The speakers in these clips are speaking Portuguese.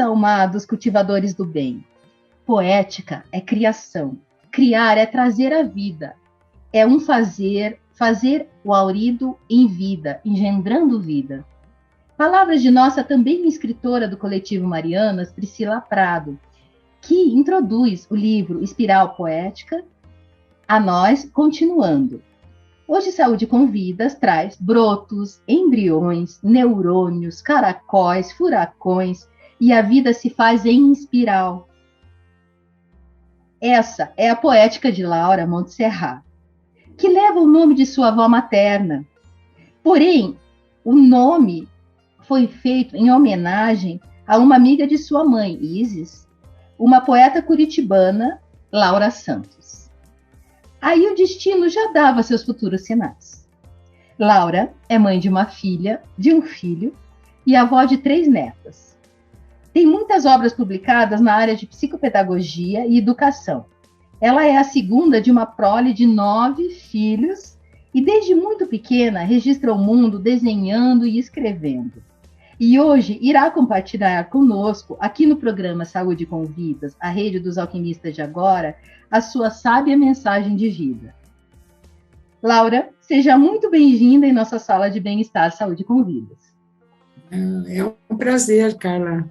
alma dos cultivadores do bem. Poética é criação. Criar é trazer a vida. É um fazer o aurido em vida, engendrando vida. Palavras de nossa também escritora do Coletivo Marianas, Priscila Prado, que introduz o livro Espiral Poética a nós, continuando. Hoje Saúde com Vidas traz brotos, embriões, neurônios, caracóis, furacões, e a vida se faz em espiral. Essa é a poética de Laura Montserrat, que leva o nome de sua avó materna. Porém, o nome foi feito em homenagem a uma amiga de sua mãe, Isis, uma poeta curitibana, Laura Santos. Aí o destino já dava seus futuros sinais. Laura é mãe de uma filha, de um filho e avó de 3 netas. Tem muitas obras publicadas na área de psicopedagogia e educação. Ela é a segunda de uma prole de 9 filhos e desde muito pequena registra o mundo desenhando e escrevendo. E hoje irá compartilhar conosco, aqui no programa Saúde com Vidas, a rede dos alquimistas de agora, a sua sábia mensagem de vida. Laura, seja muito bem-vinda em nossa sala de bem-estar Saúde com Vidas. É um prazer, Carla,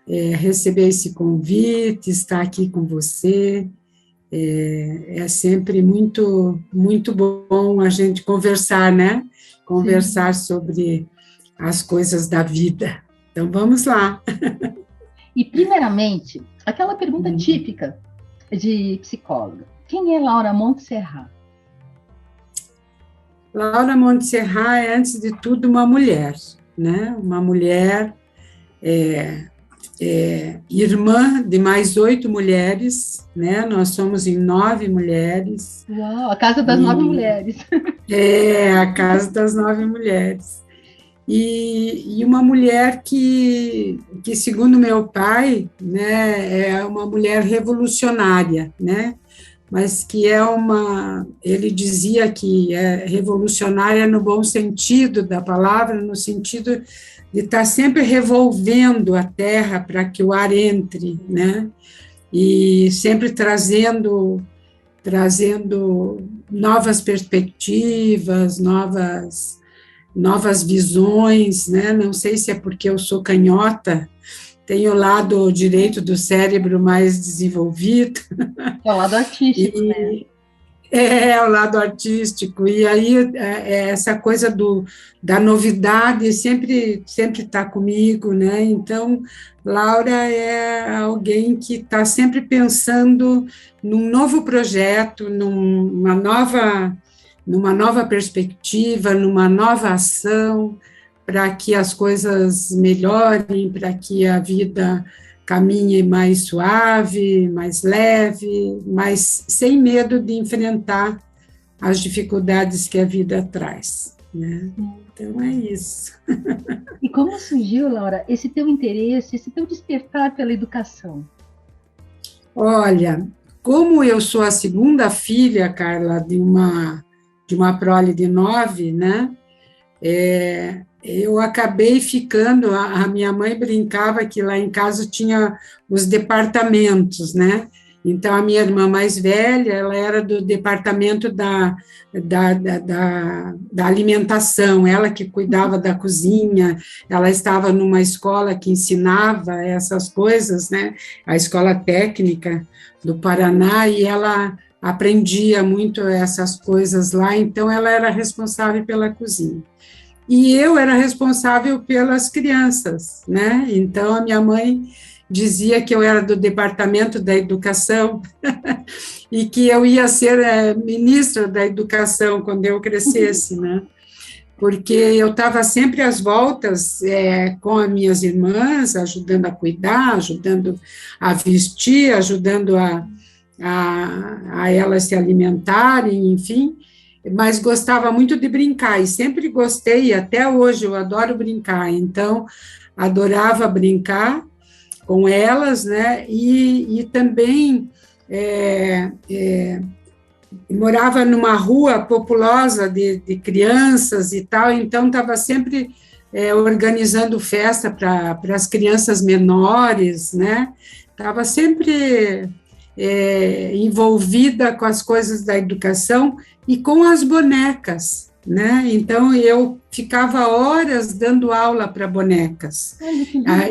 receber esse convite, estar aqui com você. É sempre muito, muito bom a gente conversar, né? Conversar sobre as coisas da vida. Então, vamos lá. E, primeiramente, aquela pergunta típica de psicóloga. Quem é Laura Montserrat? Laura Montserrat é, antes de tudo, uma mulher, né? Uma mulher, irmã de mais 8 mulheres, né? Nós somos em 9 mulheres. Uau, a casa das 9 mulheres. A casa das 9 mulheres. E uma mulher que, segundo meu pai, né, é uma mulher revolucionária, né? Mas que ele dizia que é revolucionária no bom sentido da palavra, no sentido de estar sempre revolvendo a terra para que o ar entre, né? E sempre trazendo novas perspectivas, novas visões, né? Não sei se é porque eu sou canhota, tenho o lado direito do cérebro mais desenvolvido. É o lado artístico, né? É o lado artístico, e aí essa coisa da novidade sempre está comigo, né? Então, Laura é alguém que está sempre pensando num novo projeto, numa nova perspectiva, numa nova ação, para que as coisas melhorem, para que a vida caminhe mais suave, mais leve, mas sem medo de enfrentar as dificuldades que a vida traz, né? Então, é isso. E como surgiu, Laura, esse teu interesse, esse teu despertar pela educação? Olha, como eu sou a segunda filha, Carla, de uma prole de 9, né? Eu acabei ficando, a minha mãe brincava que lá em casa tinha os departamentos, né? Então, a minha irmã mais velha, ela era do departamento da alimentação, ela que cuidava da cozinha, ela estava numa escola que ensinava essas coisas, né? A escola técnica do Paraná, e ela aprendia muito essas coisas lá, então ela era responsável pela cozinha. E eu era responsável pelas crianças, né? Então, a minha mãe dizia que eu era do departamento da educação e que eu ia ser ministra da educação quando eu crescesse, né? Porque eu estava sempre às voltas com as minhas irmãs, ajudando a cuidar, ajudando a vestir, ajudando a elas se alimentarem, enfim, mas gostava muito de brincar, e sempre gostei, e até hoje eu adoro brincar, então adorava brincar com elas, né, e também morava numa rua populosa de crianças e tal, então estava sempre organizando festa para as crianças menores, né? Estava sempre envolvida com as coisas da educação e com as bonecas, né? Então, eu ficava horas dando aula para bonecas.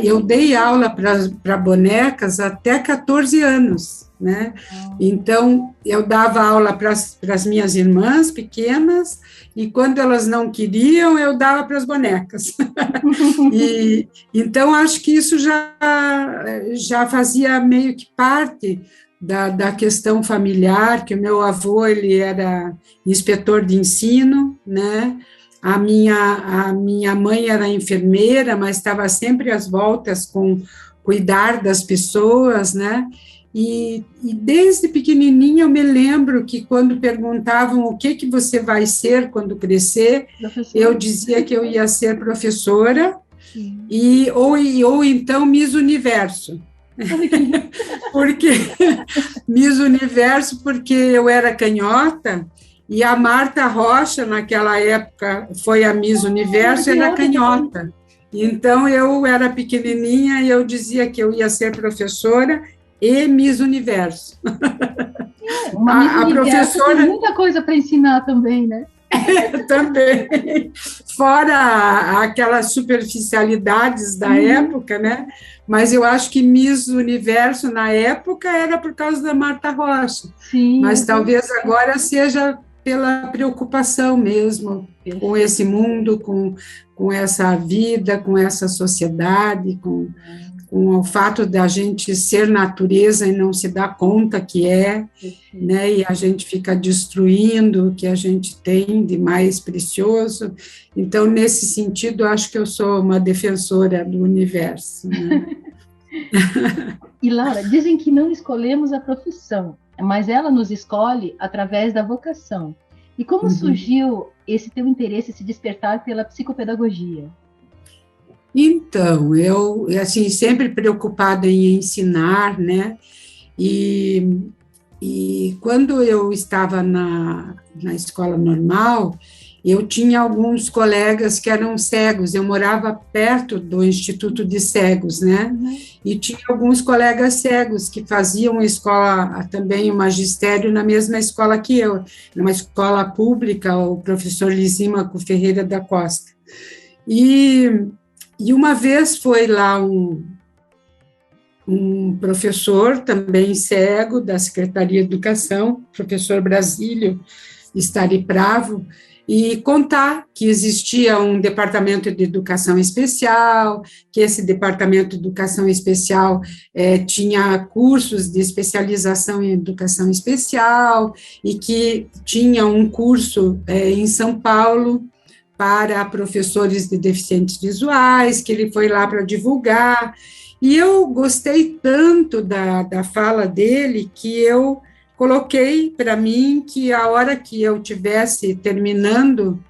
Eu dei aula para bonecas até 14 anos, né? Então, eu dava aula para as minhas irmãs pequenas, e quando elas não queriam, eu dava para as bonecas. Então, acho que isso já fazia meio que parte da questão familiar, que o meu avô, ele era inspetor de ensino, né? A minha mãe era enfermeira, mas estava sempre às voltas com cuidar das pessoas, né? E desde pequenininha eu me lembro que quando perguntavam o que você vai ser quando crescer, eu dizia que eu ia ser professora, ou então Miss Universo. Porque Miss Universo, porque eu era canhota, e a Marta Rocha, naquela época, foi a Miss Universo, era canhota. Então, eu era pequenininha e eu dizia que eu ia ser professora e Miss Universo. Uma Miss Universo professora tem muita coisa para ensinar também, né? Também. Fora aquelas superficialidades da época, né? Mas eu acho que Miss Universo, na época, era por causa da Marta Rocha. Sim. Mas talvez agora seja pela preocupação mesmo com esse mundo, com essa vida, com essa sociedade, com o fato da gente ser natureza e não se dar conta que né, e a gente fica destruindo o que a gente tem de mais precioso. Então, nesse sentido, acho que eu sou uma defensora do universo. Né? E, Laura, dizem que não escolhemos a profissão, mas ela nos escolhe através da vocação. E como surgiu esse teu interesse, esse despertar pela psicopedagogia? Então, eu, assim, sempre preocupada em ensinar, né, e quando eu estava na escola normal, eu tinha alguns colegas que eram cegos, eu morava perto do Instituto de Cegos, né, e tinha alguns colegas cegos que faziam escola, também o magistério, na mesma escola que eu, numa escola pública, o professor Lisímaco Ferreira da Costa. E uma vez foi lá um professor, também cego, da Secretaria de Educação, professor Brasílio Stari Pravo, e contar que existia um departamento de educação especial, que esse departamento de educação especial tinha cursos de especialização em educação especial, e que tinha um curso em São Paulo, para professores de deficientes visuais, que ele foi lá para divulgar, e eu gostei tanto da fala dele, que eu coloquei para mim que a hora que eu tivesse terminando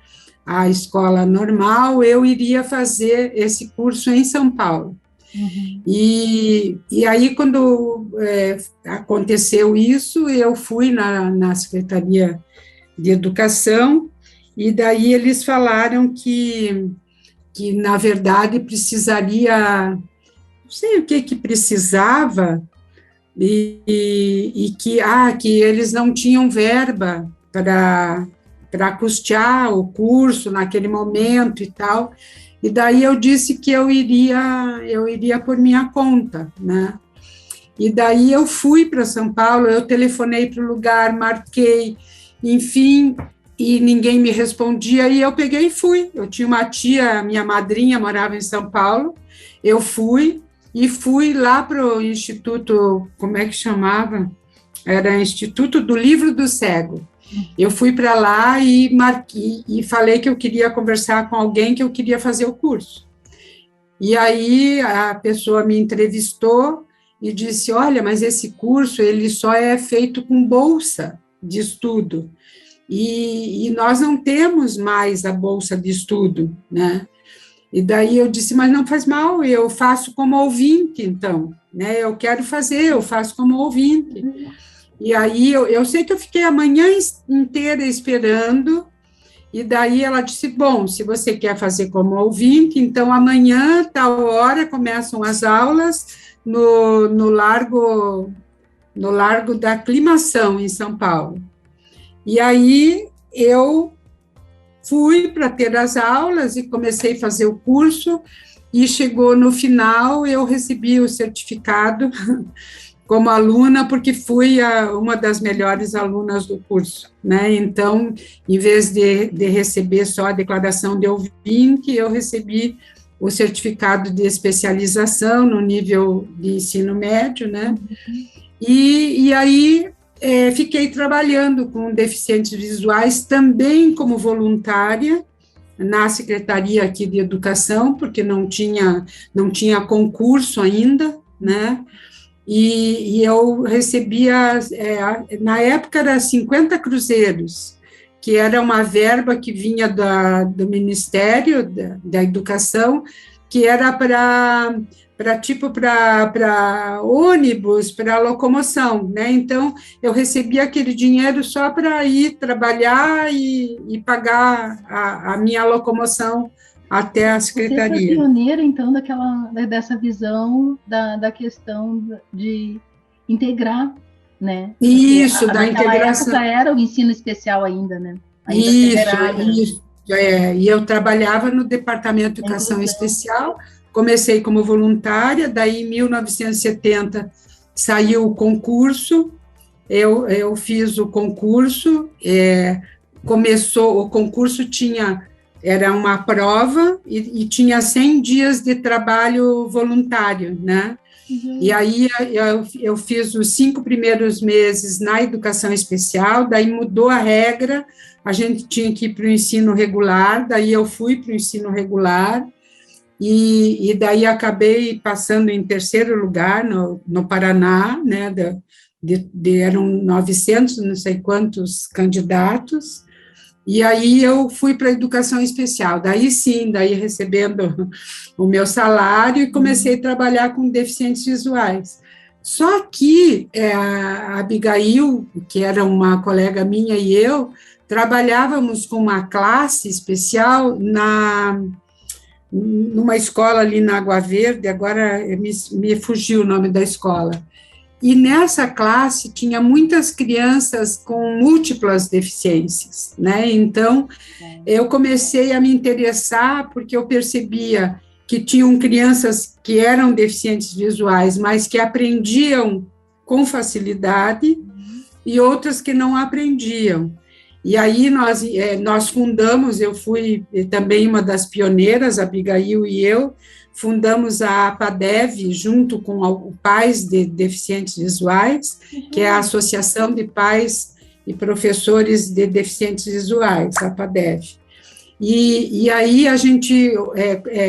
a escola normal, eu iria fazer esse curso em São Paulo. E aí, quando aconteceu isso, eu fui na Secretaria de Educação, e daí eles falaram que na verdade, precisaria, não sei o que precisava, e que eles não tinham verba para custear o curso naquele momento e tal, e daí eu disse que eu iria por minha conta, né? E daí eu fui para São Paulo, eu telefonei para o lugar, marquei, enfim, e ninguém me respondia, e eu peguei e fui. Eu tinha uma tia, minha madrinha morava em São Paulo, eu fui lá para o Instituto, como é que chamava? Era Instituto do Livro do Cego. Eu fui para lá e marquei, e falei que eu queria conversar com alguém, que eu queria fazer o curso. E aí a pessoa me entrevistou e disse, olha, mas esse curso, ele só é feito com bolsa de estudo. E nós não temos mais a bolsa de estudo, né? E daí eu disse, mas não faz mal, eu faço como ouvinte, então, né? Eu quero fazer, eu faço como ouvinte. E aí eu sei que eu fiquei a manhã inteira esperando, E daí ela disse, bom, se você quer fazer como ouvinte, então amanhã, tal hora, começam as aulas no Largo da Aclimação, em São Paulo. E aí eu fui para ter as aulas e comecei a fazer o curso, e chegou no final, eu recebi o certificado como aluna, porque fui uma das melhores alunas do curso, né? Então, em vez de receber só a declaração de ouvinte, eu recebi o certificado de especialização no nível de ensino médio, né? E aí fiquei trabalhando com deficientes visuais também como voluntária na Secretaria aqui de Educação, porque não tinha concurso ainda, né? E eu recebia, na época era 50 cruzeiros, que era uma verba que vinha do Ministério da Educação, que era para ônibus, para locomoção, né? Então, eu recebia aquele dinheiro só para ir trabalhar e pagar a minha locomoção até a secretaria. Você foi pioneira, então, dessa visão da questão de integrar, né? Isso, da naquela integração. Época era o ensino especial ainda, né? Ainda Isso. E eu trabalhava no Departamento de Educação Especial, comecei como voluntária, daí em 1970 saiu o concurso, eu fiz o concurso, o concurso era uma prova e tinha 100 dias de trabalho voluntário, né? Uhum. E aí eu fiz os 5 primeiros meses na educação especial, daí mudou a regra, a gente tinha que ir para o ensino regular, daí eu fui para o ensino regular, e daí acabei passando em terceiro lugar no Paraná, né? Eram 900, não sei quantos candidatos. E aí eu fui para a educação especial, daí sim, recebendo o meu salário, e comecei a trabalhar com deficientes visuais. Só que a Abigail, que era uma colega minha, e eu, trabalhávamos com uma classe especial numa escola ali na Água Verde, agora me fugiu o nome da escola. E nessa classe tinha muitas crianças com múltiplas deficiências, né? Então, eu comecei a me interessar porque eu percebia que tinham crianças que eram deficientes visuais, mas que aprendiam com facilidade, e outras que não aprendiam. E aí nós fundamos, eu fui também uma das pioneiras, a Abigail e eu, fundamos a APADEV, junto com o Pais de Deficientes Visuais, que é a Associação de Pais e Professores de Deficientes Visuais, a APADEV. E aí a gente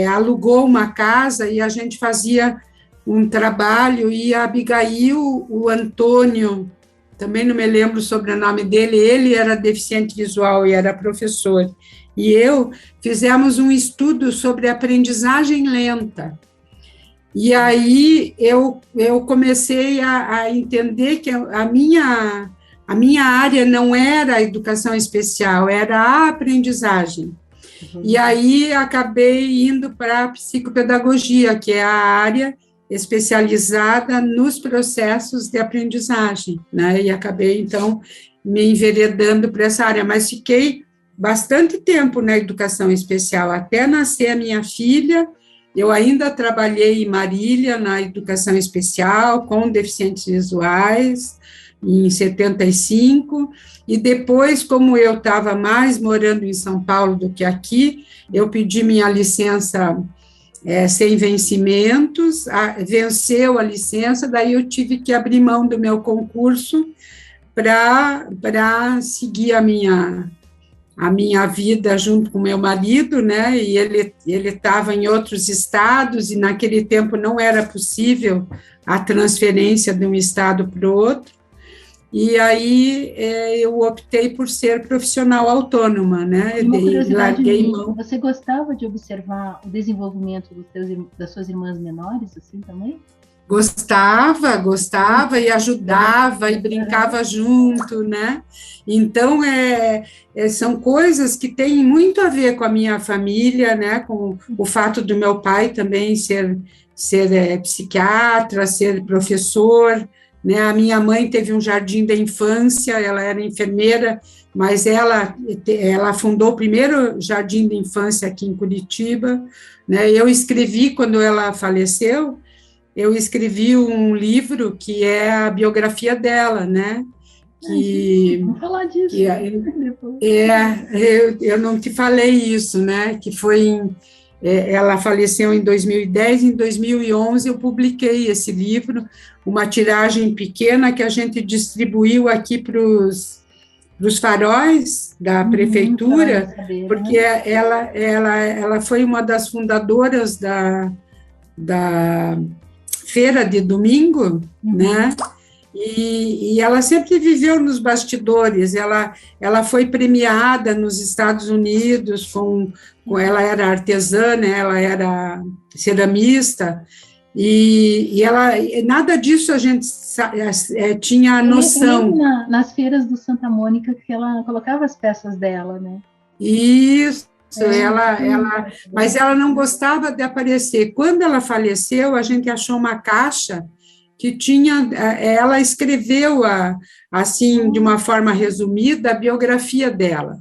alugou uma casa e a gente fazia um trabalho, e a Abigail, o Antônio, também não me lembro o sobrenome dele, ele era deficiente visual e era professor, e eu fizemos um estudo sobre aprendizagem lenta. E aí eu comecei a entender que a minha área não era a educação especial, era a aprendizagem. Uhum. E aí acabei indo para a psicopedagogia, que é a área especializada nos processos de aprendizagem, né? E acabei, então, me enveredando para essa área, mas fiquei bastante tempo na educação especial, até nascer a minha filha. Eu ainda trabalhei em Marília, na educação especial, com deficientes visuais, em 75, e depois, como eu estava mais morando em São Paulo do que aqui, eu pedi minha licença sem vencimentos, venceu a licença, daí eu tive que abrir mão do meu concurso para seguir a minha vida junto com meu marido, né? E ele estava em outros estados, e naquele tempo não era possível a transferência de um estado para o outro, e aí eu optei por ser profissional autônoma, né? Uma curiosidade minha, você gostava de observar o desenvolvimento das suas irmãs menores, assim, também? Gostava e ajudava e brincava junto, né? Então, são coisas que têm muito a ver com a minha família, né? Com o fato do meu pai também ser psiquiatra, ser professor, né? A minha mãe teve um jardim da infância, ela era enfermeira, mas ela fundou o primeiro jardim da infância aqui em Curitiba, né? Eu escrevi, quando ela faleceu, eu escrevi um livro que é a biografia dela, né? Vamos falar disso. Eu não te falei isso, né? Que ela faleceu em 2010, em 2011 eu publiquei esse livro, uma tiragem pequena que a gente distribuiu aqui para os faróis da prefeitura, saber, porque ela foi uma das fundadoras da feira de domingo, né? E ela sempre viveu nos bastidores. Ela foi premiada nos Estados Unidos ela era artesã, né? Ela era ceramista e ela nada disso a gente tinha noção. Nas feiras do Santa Mônica que ela colocava as peças dela, né? Isso. Mas ela não gostava de aparecer. Quando ela faleceu, a gente achou uma caixa que ela escreveu, assim, de uma forma resumida, a biografia dela.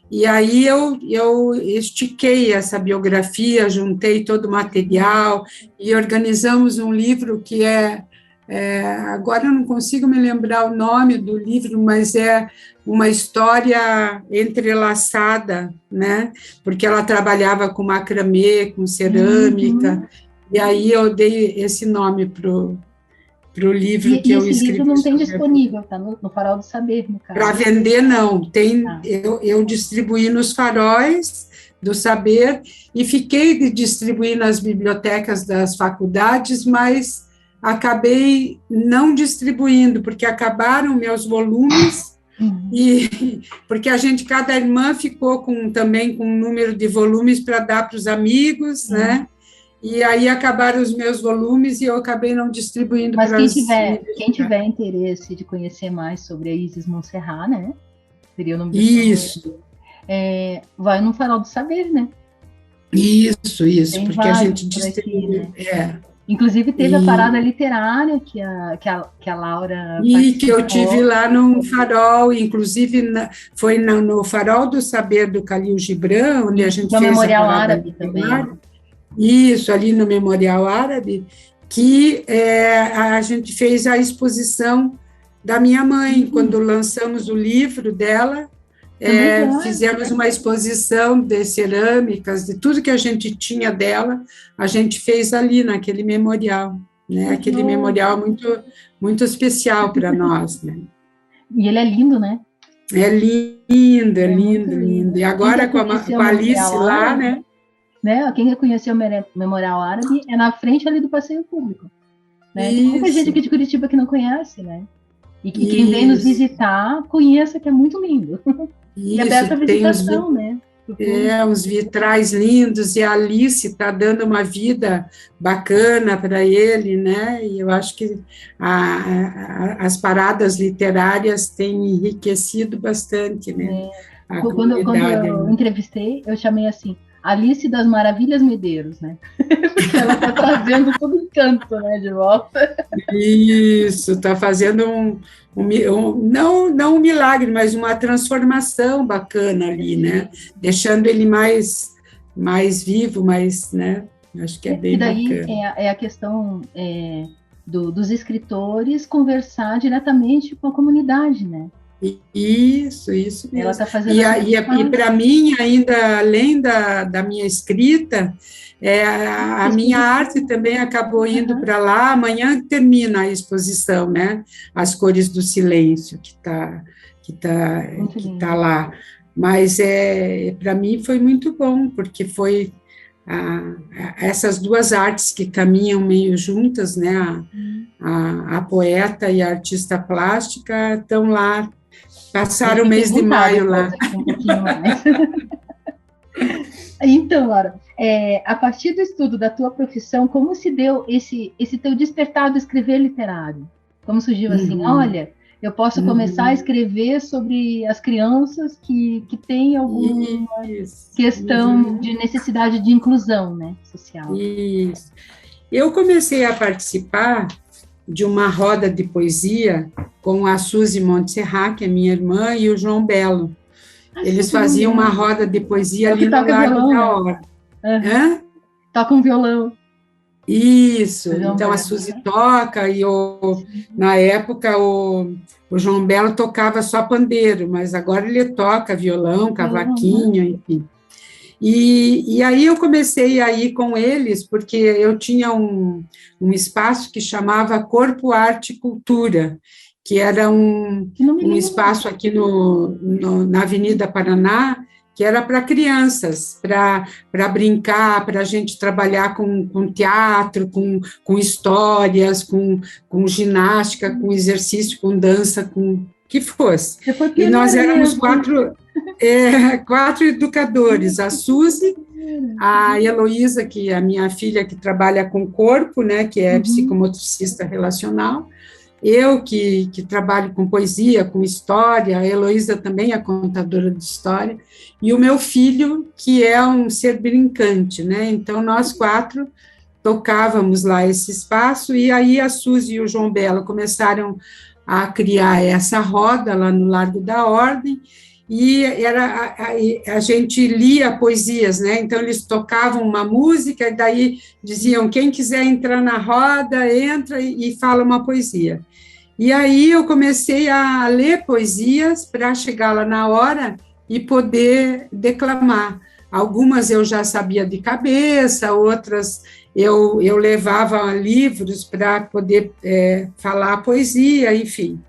E aí eu estiquei essa biografia, juntei todo o material e organizamos um livro que agora eu não consigo me lembrar o nome do livro, mas é uma história entrelaçada, né? Porque ela trabalhava com macramê, com cerâmica, e aí eu dei esse nome para o livro que eu escrevi. Esse livro não tem disponível, tá no Farol do Saber, no caso. Para vender, não. Eu distribuí nos faróis do saber e fiquei de distribuir nas bibliotecas das faculdades, mas acabei não distribuindo, porque acabaram meus volumes, e porque cada irmã ficou também com um número de volumes para dar para os amigos, né? E aí acabaram os meus volumes e eu acabei não distribuindo. Mas quem tiver interesse de conhecer mais sobre a Isis Montserrat, né? Seria o nome do Isso. Vai no Farol do Saber, né? Isso, tem porque a gente distribui. Aqui, né? Inclusive teve a parada literária que a Laura e que eu tive lá no Farol, inclusive foi no Farol do Saber do Khalil Gibran, onde a gente fez Memorial Árabe também. Isso, ali no Memorial Árabe, que a gente fez a exposição da minha mãe, quando lançamos o livro dela, fizemos uma exposição de cerâmicas, de tudo que a gente tinha dela, a gente fez ali naquele memorial, né? Aquele memorial muito, muito especial para nós, né? E ele é lindo, né? É lindo, lindo. E agora com a Alice lá, né? Quem conheceu o Memorial Árabe é na frente ali do passeio público. Né? Tem muita gente aqui de Curitiba que não conhece, né? E quem vem nos visitar, conheça que é muito lindo. E aberta a visitação, né? Uns vitrais lindos, e a Alice está dando uma vida bacana para ele, né? E eu acho que as paradas literárias têm enriquecido bastante, né? Quando eu entrevistei, eu chamei assim, Alice das Maravilhas Medeiros, né? Porque ela está trazendo todo encanto, né, de volta. Isso, está fazendo não um milagre, mas uma transformação bacana ali, né? Deixando ele mais vivo, né? Acho que é bem bacana. E daí é a questão dos escritores conversar diretamente com a comunidade, né? Isso mesmo. Ela está fazendo e para mim, ainda além da minha escrita, a minha arte também acabou indo para lá. Amanhã termina a exposição, né? As Cores do Silêncio, que tá lá. Mas para mim foi muito bom, porque foi essas duas artes que caminham meio juntas, né? A poeta e a artista plástica estão lá. Passaram o mês de maio lá. Então, Laura, a partir do estudo da tua profissão, como se deu esse teu despertar do escrever literário? Como surgiu assim, Uhum, olha, eu posso começar a uhum. escrever sobre as crianças que têm alguma Isso, questão uhum, de necessidade de inclusão, né, social. isso. Eu comecei a participar de uma roda de poesia com a Suzy Montserrat, que é minha irmã, e o João Belo. Ah, sim, Eles com o João faziam uma Belo. roda de poesia É o que ali no toca Largo violão, da né? Hora. Aham. Hã? Toca um violão, Isso, o João então a Belo. Suzy toca, na época o João Belo tocava só pandeiro, mas agora ele toca violão, Violão, né? cavaquinho, enfim. E aí eu comecei a ir com eles, porque eu tinha um espaço que chamava Corpo, Arte e Cultura, que era Que não me um lembro. espaço aqui na Avenida Paraná, que era para crianças, para brincar, para a gente trabalhar com teatro, com histórias, com ginástica, com exercício, com dança, com que fosse. Você foi E nós pioneira éramos mesmo, hein? quatro educadores, a Suzy, Pioneira. a Heloísa, que é a minha filha que trabalha com corpo, né, que é Uhum. psicomotricista relacional, eu que trabalho com poesia, com história, a Heloísa também é contadora de história, e o meu filho, que é um ser brincante, né, então nós quatro tocávamos lá esse espaço, e aí a Suzy e o João Belo começaram a criar essa roda lá no Largo da Ordem, e a gente lia poesias, né? Então eles tocavam uma música, e daí diziam: quem quiser entrar na roda, entra e fala uma poesia. E aí eu comecei a ler poesias para chegar lá na hora e poder declamar. Algumas eu já sabia de cabeça, outras eu levava livros para poder falar a poesia, enfim.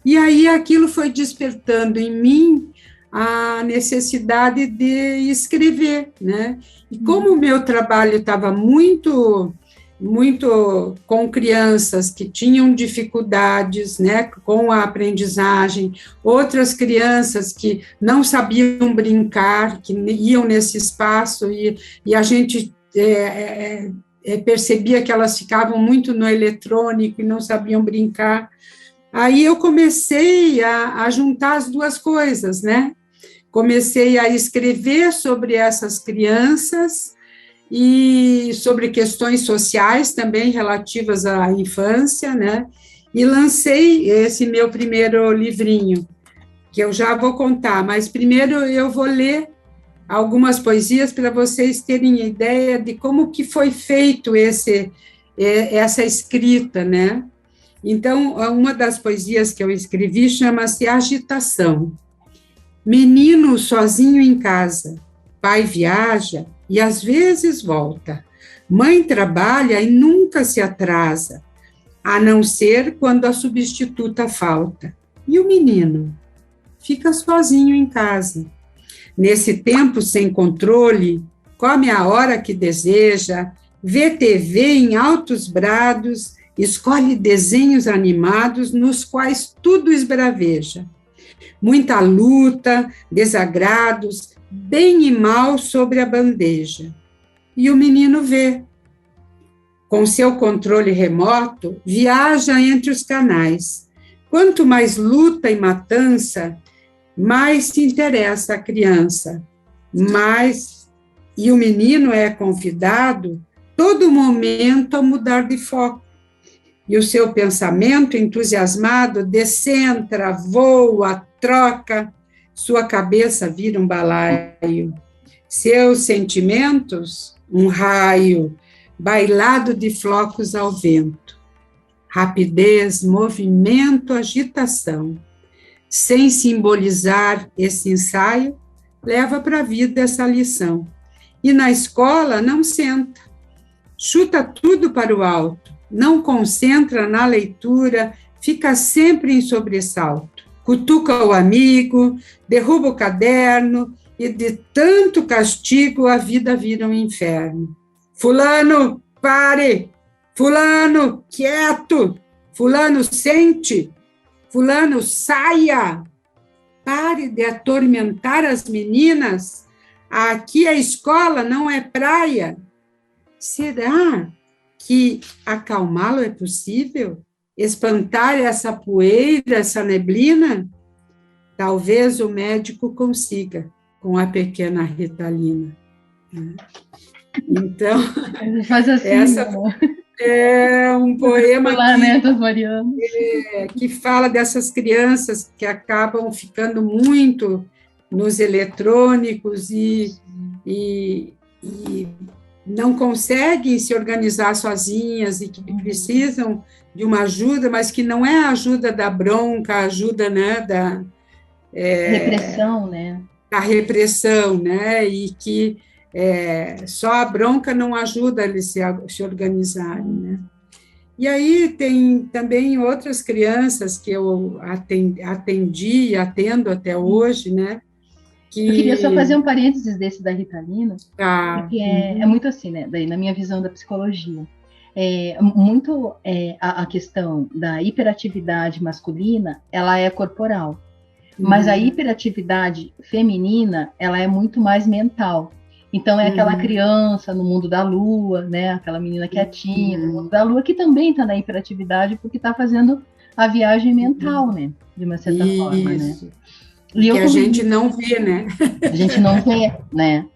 E aí aquilo foi despertando em mim a necessidade de escrever, né? E como o meu trabalho estava muito com crianças que tinham dificuldades, né, com a aprendizagem, outras crianças que não sabiam brincar, que iam nesse espaço e a gente percebia que elas ficavam muito no eletrônico e não sabiam brincar. Aí eu comecei a juntar as duas coisas, né? Comecei a escrever sobre essas crianças e sobre questões sociais também relativas à infância, né? E lancei esse meu primeiro livrinho, que eu já vou contar, mas primeiro eu vou ler algumas poesias para vocês terem ideia de como que foi feito essa escrita, né? Então, uma das poesias que eu escrevi chama-se Agitação. Menino sozinho em casa, pai viaja e às vezes volta. Mãe trabalha e nunca se atrasa, a não ser quando a substituta falta. E o menino fica sozinho em casa. Nesse tempo sem controle, come a hora que deseja, vê TV em altos brados, escolhe desenhos animados nos quais tudo esbraveja. Muita luta, desagrados, bem e mal sobre a bandeja. E o menino vê. Com seu controle remoto, viaja entre os canais. Quanto mais luta e matança, mais se interessa a criança, mais e o menino é convidado todo momento a mudar de foco. E o seu pensamento entusiasmado descentra, voa, troca, sua cabeça vira um balaio. Seus sentimentos, um raio, bailado de flocos ao vento. Rapidez, movimento, agitação. Sem simbolizar esse ensaio, leva para a vida essa lição. E na escola não senta, chuta tudo para o alto, não concentra na leitura, fica sempre em sobressalto. Cutuca o amigo, derruba o caderno, e de tanto castigo a vida vira um inferno. Fulano, pare! Fulano, quieto! Fulano, sente! Fulano, saia! Pare de atormentar as meninas. aqui a escola não é praia. Será que acalmá-lo é possível? Espantar essa poeira, essa neblina? Talvez o médico consiga, com a pequena Ritalina. Então, faz assim, essa é um poema que fala dessas crianças que acabam ficando muito nos eletrônicos e não conseguem se organizar sozinhas e que precisam de uma ajuda, mas que não é a ajuda da bronca, a ajuda, né, da repressão, né? Da repressão, né? E que só a bronca não ajuda eles se organizarem, né? E aí tem também outras crianças que eu atendi e atendo até hoje, né? Eu queria só fazer um parênteses desse da Ritalina, porque é muito assim, né? Daí, na minha visão da psicologia, a questão da hiperatividade masculina, ela é corporal, mas a hiperatividade feminina, ela é muito mais mental. Então, é aquela criança no mundo da lua, né? Aquela menina quietinha no mundo da lua, que também está na hiperatividade, porque está fazendo a viagem mental, né? De uma certa forma, né? E que a gente não vê, né? A gente não vê, né?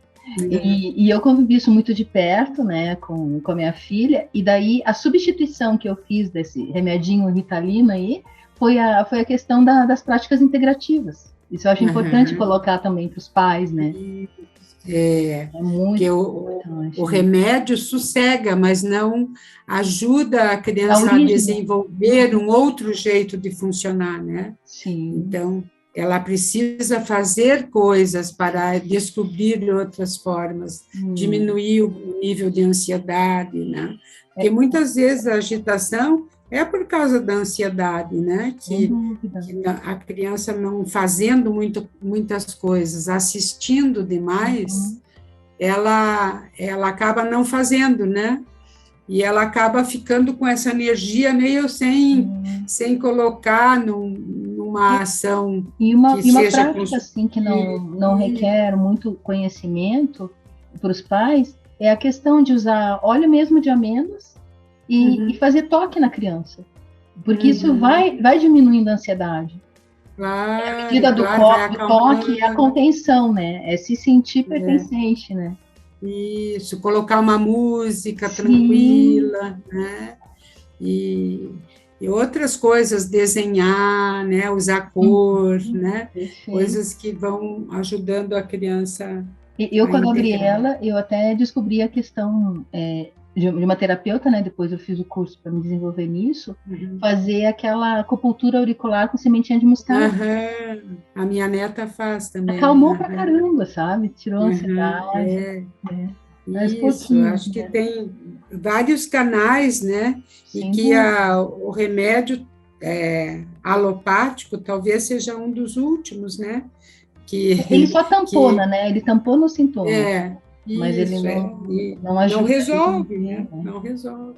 E eu convivi isso muito de perto, né, com a minha filha, e daí a substituição que eu fiz desse remedinho Ritalina aí foi a questão das práticas integrativas. Isso eu acho importante colocar também para os pais, né? É muito importante. O remédio sossega, mas não ajuda a criança a desenvolver um outro jeito de funcionar, né? Sim. Então, ela precisa fazer coisas para descobrir outras formas, diminuir o nível de ansiedade, né? Porque muitas vezes a agitação é por causa da ansiedade, né? Que a criança não fazendo muitas coisas, assistindo demais, ela acaba não fazendo, né? E ela acaba ficando com essa energia meio sem colocar numa ação e uma prática assim que não requer muito conhecimento para os pais é a questão de usar óleo mesmo de amêndoas e fazer toque na criança, porque isso vai diminuindo a ansiedade. Claro, a medida do toque é a contenção, né? É se sentir pertencente, né? Isso, colocar uma música tranquila, né? E outras coisas, desenhar, né? Usar cor, né? Coisas que vão ajudando a criança. Eu com a Gabriela, eu até descobri a questão de uma terapeuta, né? Depois eu fiz o curso para me desenvolver nisso, fazer aquela acupuntura auricular com sementinha de mostarda. A minha neta faz também. Acalmou pra caramba, sabe? Tirou a ansiedade. Isso, acho que tem vários canais, né? E que o remédio alopático talvez seja um dos últimos, né? Ele só tampona, né? Ele tampou no sintoma. Mas isso, ele não ajuda. Não resolve, né? Não resolve.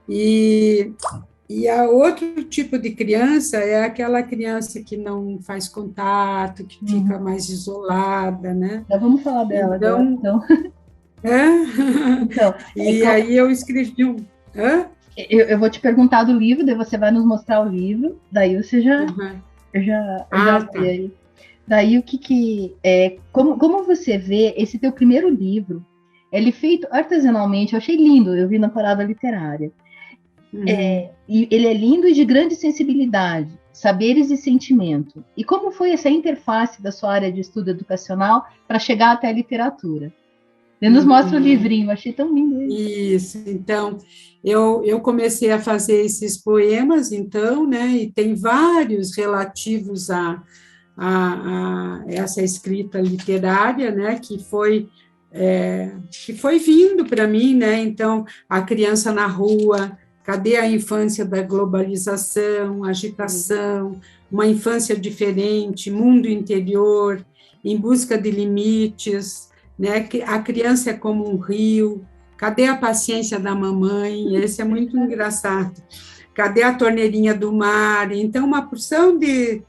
E a outro tipo de criança é aquela criança que não faz contato, que fica mais isolada, né? Já vamos falar dela agora, então. E aí eu escrevi um... Eu vou te perguntar do livro, daí você vai nos mostrar o livro, daí você já vê aí. Daí o que como você vê esse teu primeiro livro, ele feito artesanalmente, eu achei lindo, eu vi na parada literária. E ele é lindo e de grande sensibilidade, saberes e sentimento. E como foi essa interface da sua área de estudo educacional para chegar até a literatura? Ele nos mostra o livrinho, eu achei tão lindo ele. Isso, então, eu comecei a fazer esses poemas, então, né, e tem vários relativos a essa escrita literária, né, que foi vindo para mim, né, então, A Criança na Rua, Cadê a Infância da Globalização, Agitação, Uma Infância Diferente, Mundo Interior, Em Busca de Limites, né, A Criança é como um rio, Cadê a Paciência da Mamãe, esse é muito engraçado, Cadê a Torneirinha do Mar, então, uma porção de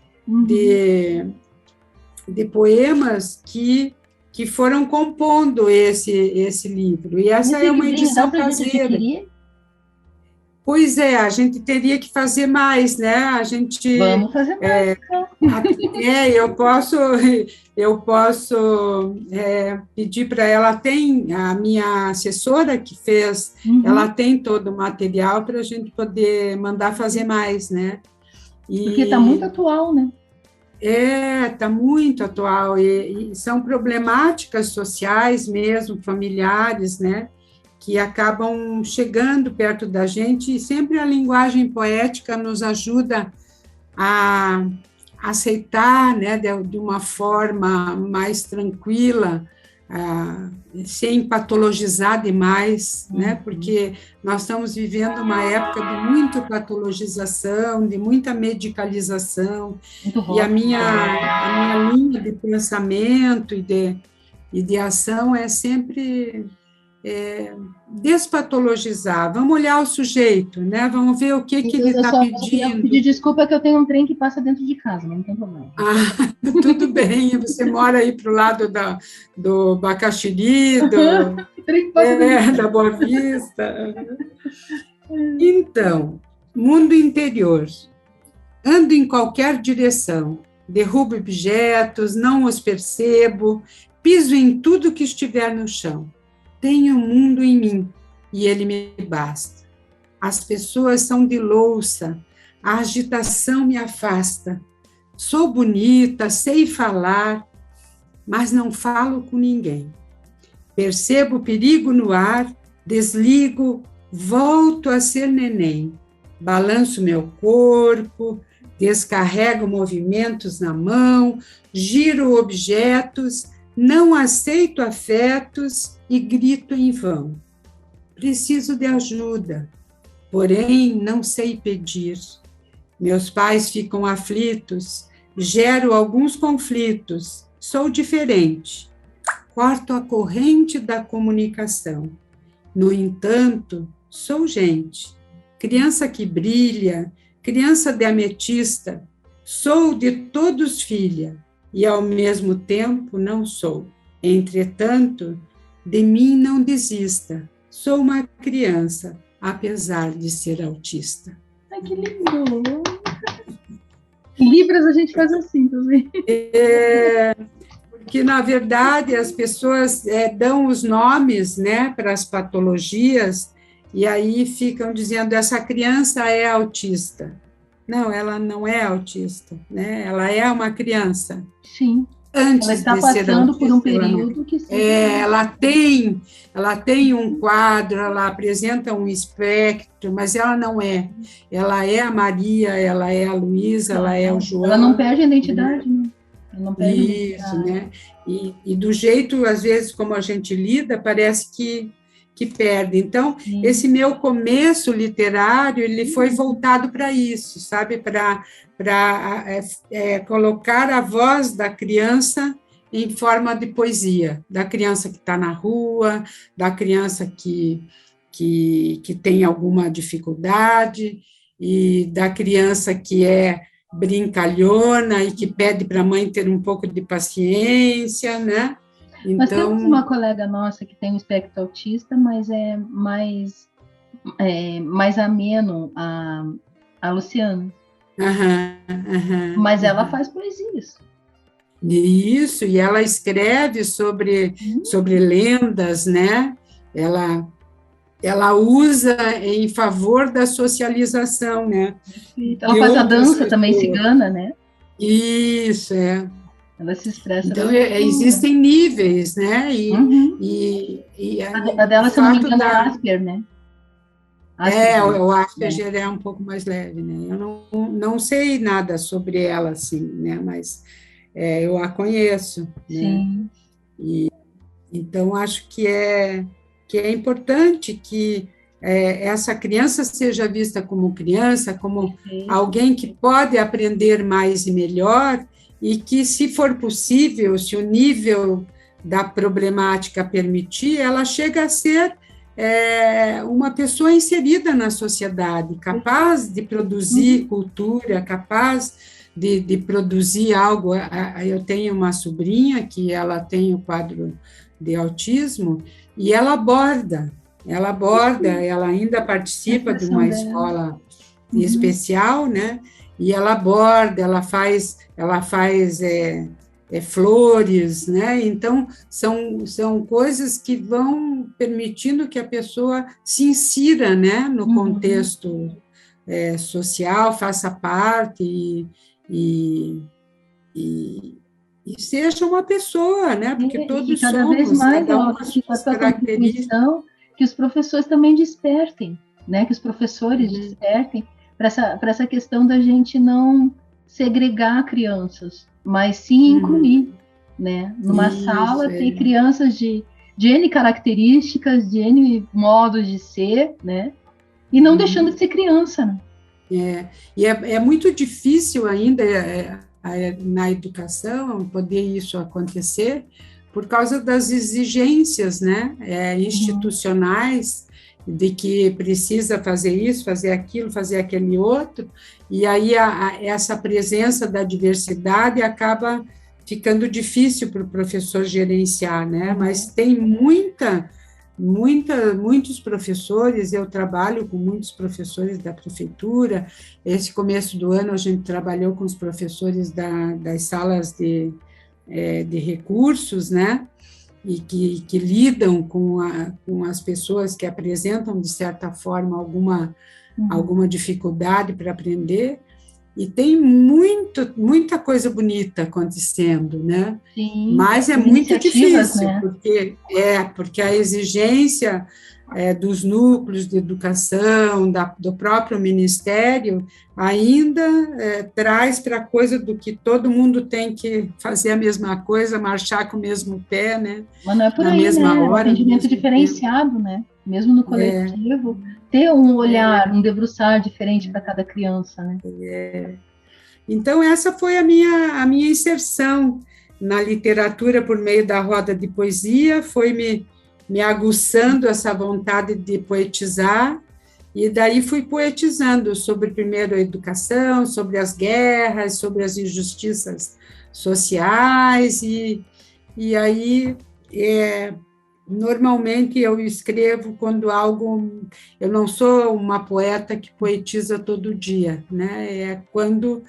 poemas que que foram compondo esse livro. E essa é uma edição caseira. Pois é, a gente teria que fazer mais, né? A gente... Vamos fazer mais, então. Eu posso pedir para ela, tem a minha assessora que fez, ela tem todo o material para a gente poder mandar fazer mais, né? Porque está muito atual, né? Está muito atual, e são problemáticas sociais mesmo, familiares, né? Que acabam chegando perto da gente, e sempre a linguagem poética nos ajuda a aceitar, né, de uma forma mais tranquila, sem patologizar demais, né, porque nós estamos vivendo uma época de muita patologização, de muita medicalização, e a minha linha de pensamento e de ação é sempre... despatologizar, vamos olhar o sujeito, né? Vamos ver o que ele está pedindo. Eu pedir desculpa que eu tenho um trem que passa dentro de casa, não tem problema. Tudo bem, você mora aí para o lado do Bacaxiri, da Boa Vista. Então, mundo interior. Ando em qualquer direção, derrubo objetos, não os percebo, piso em tudo que estiver no chão. Tenho o mundo em mim, e ele me basta. As pessoas são de louça, a agitação me afasta. Sou bonita, sei falar, mas não falo com ninguém. Percebo o perigo no ar, desligo, volto a ser neném. Balanço meu corpo, descarrego movimentos na mão, giro objetos, não aceito afetos e grito em vão. Preciso de ajuda, porém não sei pedir. Meus pais ficam aflitos, gero alguns conflitos, sou diferente. Corto a corrente da comunicação. No entanto, sou gente. Criança que brilha, criança de ametista, sou de todos filha, e ao mesmo tempo não sou. Entretanto, de mim não desista, sou uma criança, apesar de ser autista. Ai, que lindo! Libras a gente faz assim também. Porque, na verdade, as pessoas dão os nomes, né, para as patologias, e aí ficam dizendo, essa criança é autista. Não, ela não é autista, né? Ela é uma criança. Sim. Antes ela está de passando ser por um período que sim. Ela tem um quadro, ela apresenta um espectro, mas ela não é. Ela é a Maria, ela é a Luísa, ela é o João. Ela não perde a identidade, né? Ela não perde isso, a identidade. Né? E do jeito, às vezes, como a gente lida, parece que perde. Então, esse meu começo literário, ele foi voltado para isso, sabe? Para colocar a voz da criança em forma de poesia, da criança que está na rua, da criança que tem alguma dificuldade, e da criança que é brincalhona e que pede para a mãe ter um pouco de paciência, né? Então, nós temos uma colega nossa que tem um espectro autista, mas é mais ameno, a Luciana. Mas ela faz poesias. Isso, e ela escreve sobre lendas, né? Ela usa em favor da socialização, né? Ela faz a dança também cigana, né? Isso, Ela se expressa. Então, existem níveis, né? A dela, se não me engano, é Asper, né? O Asperger é um pouco mais leve, né? Eu não sei nada sobre ela, assim, né? Mas eu a conheço, Sim. Né? Então, acho que é importante que essa criança seja vista como criança, como alguém que pode aprender mais e melhor, e que, se for possível, se o nível da problemática permitir, ela chega a ser uma pessoa inserida na sociedade, capaz de produzir cultura, capaz de produzir algo. Eu tenho uma sobrinha que ela tem o quadro de autismo e ela ainda participa de uma escola especial, né? E ela borda, ela faz flores, né? Então, são coisas que vão permitindo que a pessoa se insira, né, no contexto social, faça parte e seja uma pessoa, né? Porque E todos cada vez somos, mais, cada um Laura, com as que com a suas tua características. contribuição, que os professores também despertem, né? Que os professores despertem para essa questão da gente não segregar crianças, mas sim incluir, né? Numa Isso, sala tem crianças de N características, de N modos de ser, né? E não deixando de ser criança, né? E é muito difícil ainda na educação poder isso acontecer por causa das exigências, né, institucionais, de que precisa fazer isso, fazer aquilo, fazer aquele outro, e aí essa presença da diversidade acaba ficando difícil para o professor gerenciar, né, mas tem muitos professores, eu trabalho com muitos professores da prefeitura. Esse começo do ano a gente trabalhou com os professores das salas de recursos, né? E que lidam com as pessoas que apresentam, de certa forma, alguma dificuldade para aprender. E tem muita coisa bonita acontecendo, né? Sim, Mas é muito difícil, né? porque a exigência dos núcleos de educação, do próprio ministério, ainda traz para a coisa do que todo mundo tem que fazer a mesma coisa, marchar com o mesmo pé, né? Mas não é por na aí, mesma né? É um hora, no atendimento mesmo diferenciado, né? Mesmo no coletivo, ter um olhar, um debruçar diferente para cada criança, né? Então, essa foi a minha inserção na literatura por meio da roda de poesia, foi me aguçando essa vontade de poetizar, e daí fui poetizando sobre, primeiro, a educação, sobre as guerras, sobre as injustiças sociais, e aí, normalmente, eu escrevo quando algo... Eu não sou uma poeta que poetiza todo dia, né? É quando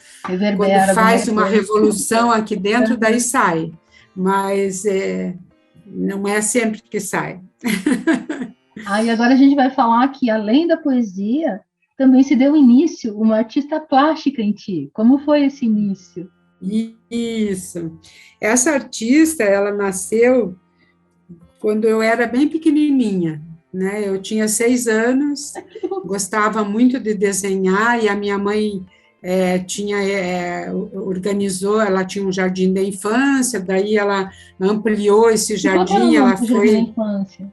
faz uma revolução aqui dentro, daí sai. Mas não é sempre que sai. E agora a gente vai falar que, além da poesia, também se deu início uma artista plástica em ti. Como foi esse início? Isso. Essa artista, ela nasceu quando eu era bem pequenininha, né? Eu tinha 6 anos, gostava muito de desenhar, e a minha mãe organizou, ela tinha um jardim da infância, daí ela ampliou esse jardim. Qual era o nome do jardim da infância?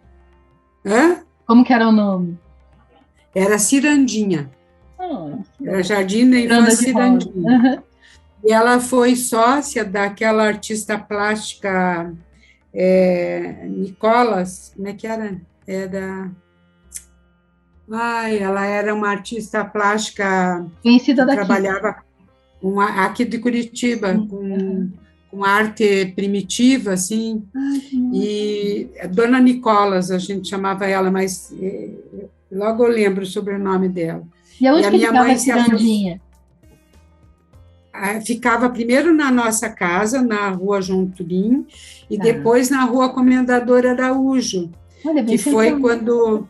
Hã? Como que era o nome? Era Cirandinha. Era Jardim da Infância Cirandinha. Uhum. E ela foi sócia daquela artista plástica Nicolas, como é que era? Ela era uma artista plástica conhecida que daqui. Trabalhava aqui de Curitiba, com arte primitiva, assim. E Dona Nicolas, a gente chamava ela, mas logo eu lembro o sobrenome dela. E aonde que ficava a Cirandinha? Ficava primeiro na nossa casa, na Rua João Turim, e depois na Rua Comendador Araújo, que foi quando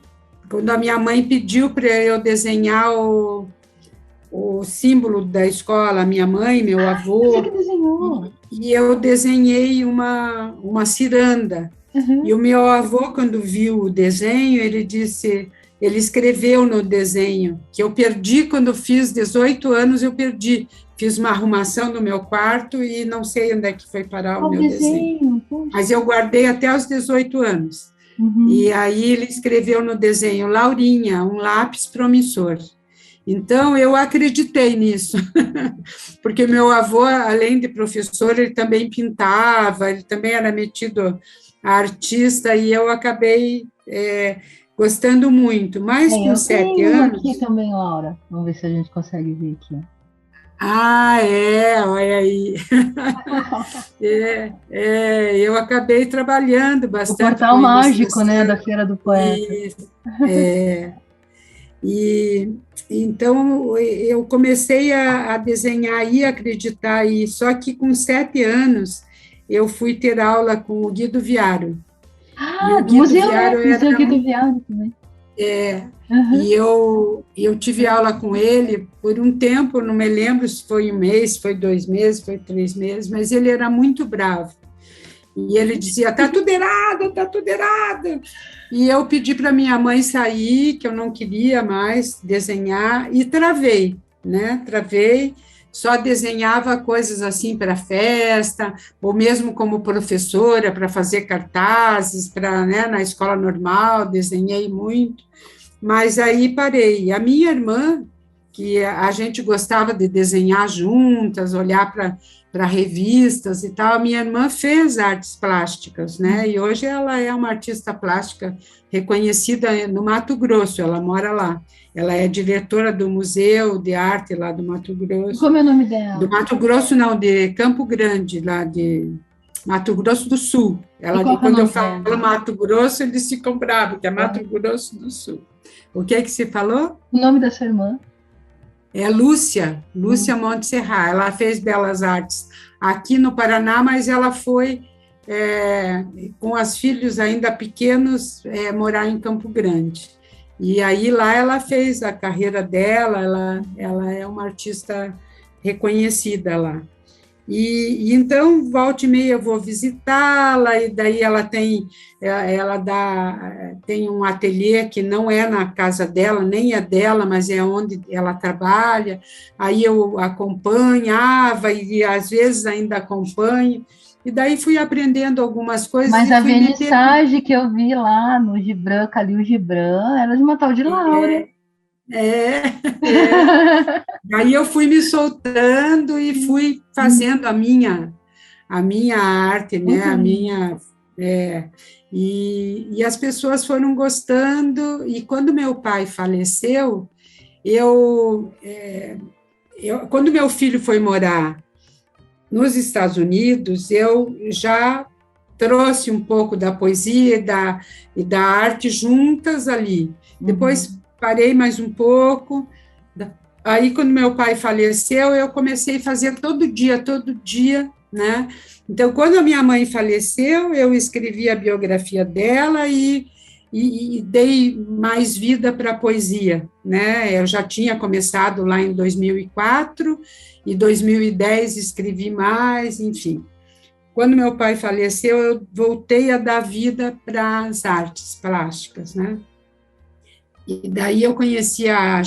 a minha mãe pediu para eu desenhar o símbolo da escola, minha mãe, meu avô. Você que desenhou. E eu desenhei uma ciranda. Uhum. E o meu avô, quando viu o desenho, ele escreveu no desenho, que eu perdi quando fiz 18 anos, eu perdi. Fiz uma arrumação no meu quarto e não sei onde é que foi parar o meu desenho. Mas eu guardei até os 18 anos. Uhum. E aí ele escreveu no desenho, Laurinha, um lápis promissor. Então, eu acreditei nisso, porque meu avô, além de professor, ele também pintava, ele também era metido a artista, e eu acabei gostando muito. Mas com 7 anos... aqui também, Laura. Vamos ver se a gente consegue ver aqui. Ah, é, olha aí. Eu acabei trabalhando O bastante portal com mágico, né, da ilustração Feira do Poeta. e, e então eu comecei a desenhar e acreditar aí, só que com 7 anos eu fui ter aula com o Guido Viaro. E Ah, o do Guido museu, né? Viaro era Museu Guido Viana também. Uhum. e eu tive aula com ele por um tempo, não me lembro se foi 1 mês, foi 2 meses, foi 3 meses, mas ele era muito bravo. E ele dizia, tá tudo errado, tá tudo errado. E eu pedi para minha mãe sair, que eu não queria mais desenhar, e travei, né? Travei, só desenhava coisas assim para festa, ou mesmo como professora, para fazer cartazes, para, né, na escola normal, desenhei muito, mas aí parei. A minha irmã, que a gente gostava de desenhar juntas, olhar para revistas e tal, a minha irmã fez artes plásticas, né? E hoje ela é uma artista plástica reconhecida no Mato Grosso, ela mora lá. Ela é diretora do Museu de Arte lá do Mato Grosso. Como é o nome Do dela? Mato Grosso, não, de Campo Grande, lá de Mato Grosso do Sul. E Ela, qual que é o quando eu nome falo dela? Mato Grosso, eles ficam bravos, que é Mato Grosso do Sul. O que é que se falou? O nome da sua irmã? É Lúcia Montserrat. Ela fez Belas Artes aqui no Paraná, mas ela foi, com os filhos ainda pequenos, morar em Campo Grande. E aí lá ela fez a carreira dela, ela é uma artista reconhecida lá. E então, volta e meia, eu vou visitá-la, e daí tem um ateliê que não é na casa dela, nem é dela, mas é onde ela trabalha, aí eu acompanhava, e às vezes ainda acompanho, e daí fui aprendendo algumas coisas Mas e a fui me ter. vernissage que eu vi lá no Gibran, Calil Gibran, era de uma tal de Laura. É, é. Aí eu fui me soltando e fui fazendo a minha arte, né? Muito A lindo. minha. é, e as pessoas foram gostando, e quando meu pai faleceu, quando meu filho foi morar nos Estados Unidos, eu já trouxe um pouco da poesia e da arte juntas ali. Depois Uhum. parei mais um pouco. Aí, quando meu pai faleceu, eu comecei a fazer todo dia, né? Então, quando a minha mãe faleceu, eu escrevi a biografia dela e dei mais vida para a poesia, né? Eu já tinha começado lá em 2004, e 2010 escrevi mais, enfim. Quando meu pai faleceu, eu voltei a dar vida para as artes plásticas, né? E daí eu conheci a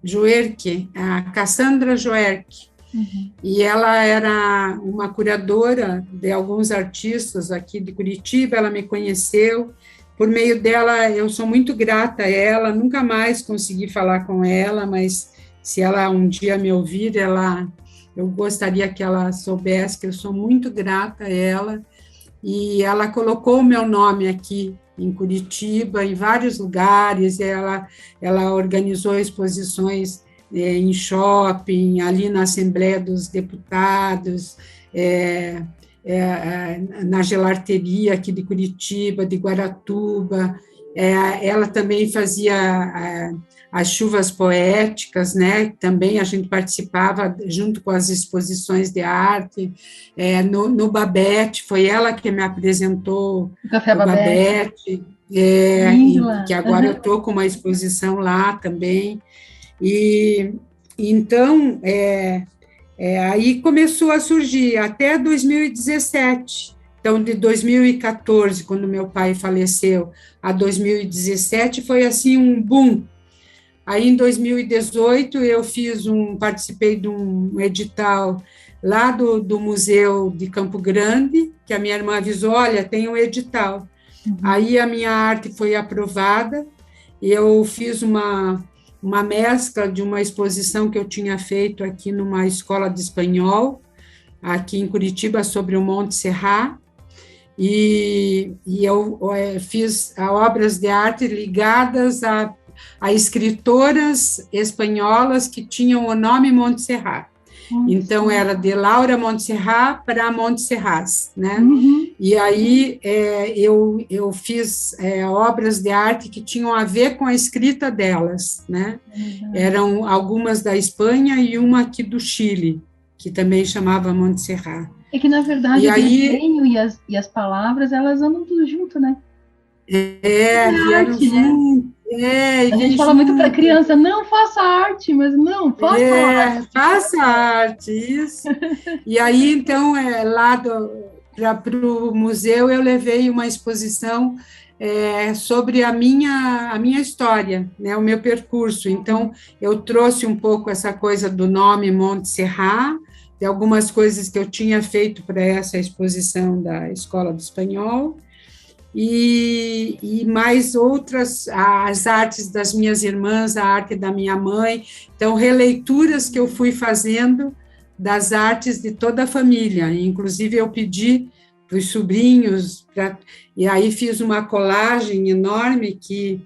Joerke, a Cassandra Joerke, Uhum. e ela era uma curadora de alguns artistas aqui de Curitiba, ela me conheceu, por meio dela eu sou muito grata a ela, nunca mais consegui falar com ela, mas se ela um dia me ouvir, eu gostaria que ela soubesse que eu sou muito grata a ela, e ela colocou o meu nome aqui em Curitiba, em vários lugares, ela organizou exposições em shopping, ali na Assembleia dos Deputados, na gelarteria aqui de Curitiba, de Guaratuba. Ela também fazia as chuvas poéticas, né? Também a gente participava junto com as exposições de arte. No Babette, foi ela que me apresentou O Café o Babette. Babette, Lindo que lá. agora eu Uhum. estou com uma exposição lá também. E então, aí começou a surgir até 2017. Então, de 2014, quando meu pai faleceu, a 2017 foi assim um boom. Aí, em 2018, participei de um edital lá do Museu de Campo Grande, que a minha irmã avisou, olha, tem um edital. Uhum. Aí a minha arte foi aprovada, e eu fiz uma mescla de uma exposição que eu tinha feito aqui numa escola de espanhol, aqui em Curitiba, sobre o Monte Serrat, e eu fiz obras de arte ligadas a escritoras espanholas que tinham o nome Montserrat. Então, era de Laura Montserrat para Montserrat, né? E aí eu fiz obras de arte que tinham a ver com a escrita delas, né? Eram algumas da Espanha e uma aqui do Chile, que também chamava Montserrat. É que, na verdade, o desenho e as palavras, elas andam tudo junto, né? Vieram junto. A gente fala muito para criança, não faça arte, mas não, faça arte. Faça arte, isso. E aí, então, lá para o museu, eu levei uma exposição sobre a minha história, né, o meu percurso. Então, eu trouxe um pouco essa coisa do nome Montserrat, de algumas coisas que eu tinha feito para essa exposição da Escola do Espanhol, e mais outras, as artes das minhas irmãs, a arte da minha mãe, então releituras que eu fui fazendo das artes de toda a família, inclusive eu pedi para os sobrinhos, e aí fiz uma colagem enorme que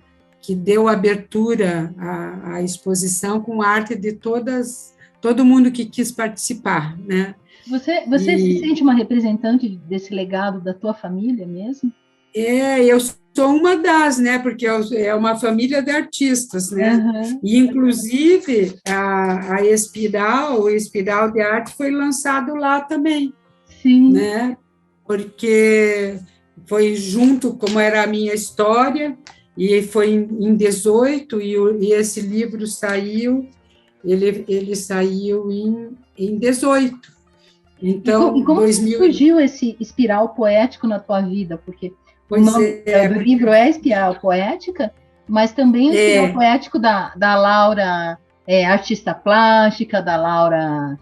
deu abertura à exposição com arte de todo mundo que quis participar, né? Você se sente uma representante desse legado da tua família mesmo? Eu sou uma das, né? Porque é uma família de artistas, né? E, inclusive, a Espiral, o Espiral de Arte foi lançado lá também. Sim. Né? Porque foi junto, como era a minha história, e foi em 18, e esse livro saiu, ele saiu em 18. Então, e como 2000... surgiu esse espiral poético na tua vida? Porque o nome do livro é Espiral Poética, mas também o espiral poético da Laura, artista plástica, da Laura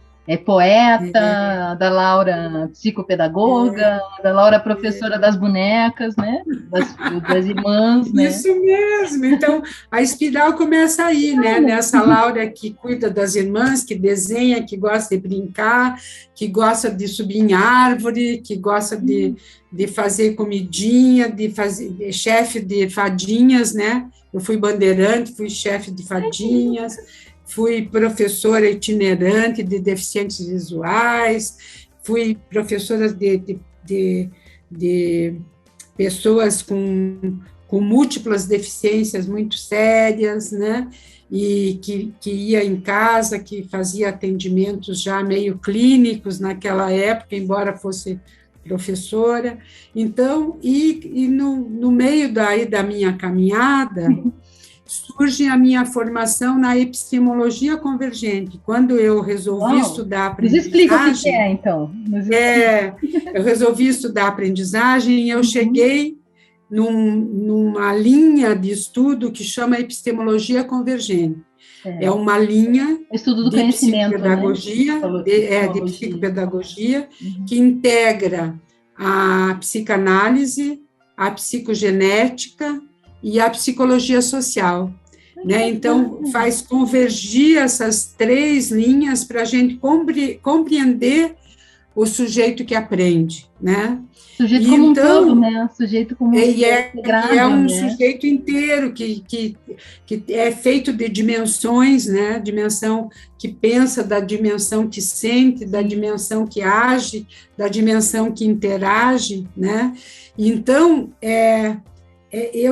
poeta, da Laura psicopedagoga, da Laura professora das bonecas, né? Das irmãs, né? Isso mesmo. Então, a espiral começa aí, né? Nessa Laura que cuida das irmãs, que desenha, que gosta de brincar, que gosta de subir em árvore, que gosta de fazer comidinha, de fazer chefe de fadinhas, né? Eu fui bandeirante, fui chefe de fadinhas, fui professora itinerante de deficientes visuais, fui professora de pessoas com múltiplas deficiências muito sérias, né? E que ia em casa, que fazia atendimentos já meio clínicos naquela época, embora fosse professora. Então, e no meio da minha caminhada, surge a minha formação na epistemologia convergente. Quando eu resolvi estudar aprendizagem... Nos explica o que é, então. Eu resolvi estudar aprendizagem e eu cheguei numa linha de estudo que chama epistemologia convergente. É uma linha estudo do conhecimento, psicopedagogia, né? de psicopedagogia, que integra a psicanálise, a psicogenética e a psicologia social, né? Então, faz convergir essas três linhas para a gente compreender o sujeito que aprende, né? Sujeito como um todo, né? Sujeito como é um sujeito inteiro que é feito de dimensões, né? Dimensão que pensa, da dimensão que sente, da dimensão que age, da dimensão que interage, né? Então, eu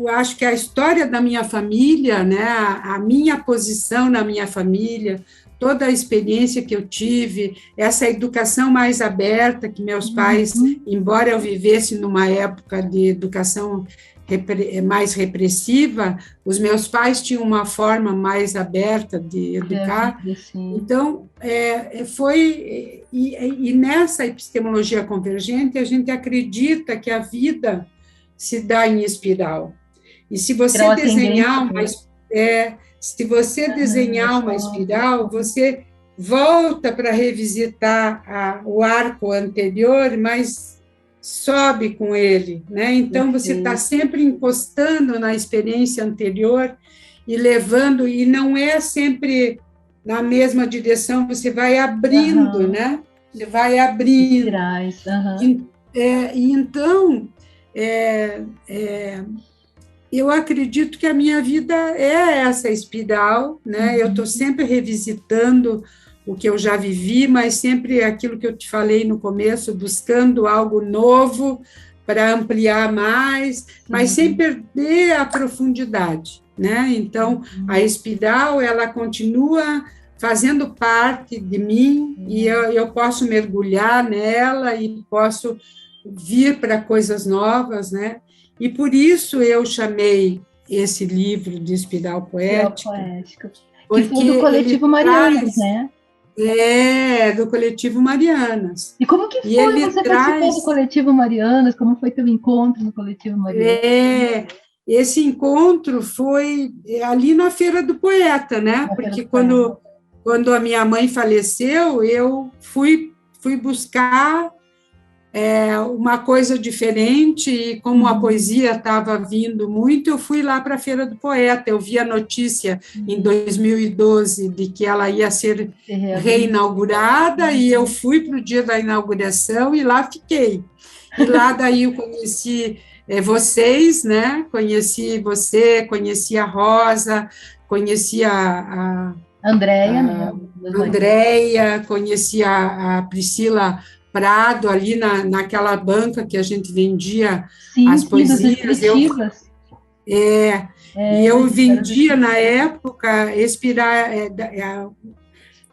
acho que a história da minha família, né? A minha posição na minha família, toda a experiência que eu tive, essa educação mais aberta que meus pais, embora eu vivesse numa época de educação mais repressiva, os meus pais tinham uma forma mais aberta de educar. Então, e nessa epistemologia convergente, a gente acredita que a vida se dá em espiral. E se você desenhar uma espiral, você volta para revisitar o arco anterior, mas sobe com ele, né? Então, você está sempre encostando na experiência anterior e levando, e não é sempre na mesma direção, você vai abrindo, né? Você vai abrindo. Espirais, então, eu acredito que a minha vida é essa espiral, né? Eu estou sempre revisitando o que eu já vivi, mas sempre aquilo que eu te falei no começo, buscando algo novo para ampliar mais, mas sem perder a profundidade, né? Então, a espiral, ela continua fazendo parte de mim e eu posso mergulhar nela e posso vir para coisas novas, né? E por isso eu chamei esse livro de Espiral Poética, que foi do Coletivo Marianas, né? Do Coletivo Marianas. E como que foi você participar do Coletivo Marianas? Como foi teu encontro no Coletivo Marianas? Esse encontro foi ali na Feira do Poeta, né? Porque quando a minha mãe faleceu, eu fui buscar uma coisa diferente, e como a poesia estava vindo muito, eu fui lá para a Feira do Poeta, eu vi a notícia em 2012 de que ela ia ser reinaugurada, e eu fui para o dia da inauguração e lá fiquei. E lá daí eu conheci vocês, né? Conheci você, conheci a Rosa, conheci a Andréia, conheci a Priscila Prado, ali naquela banca que a gente vendia as poesias. E eu vendia, na época,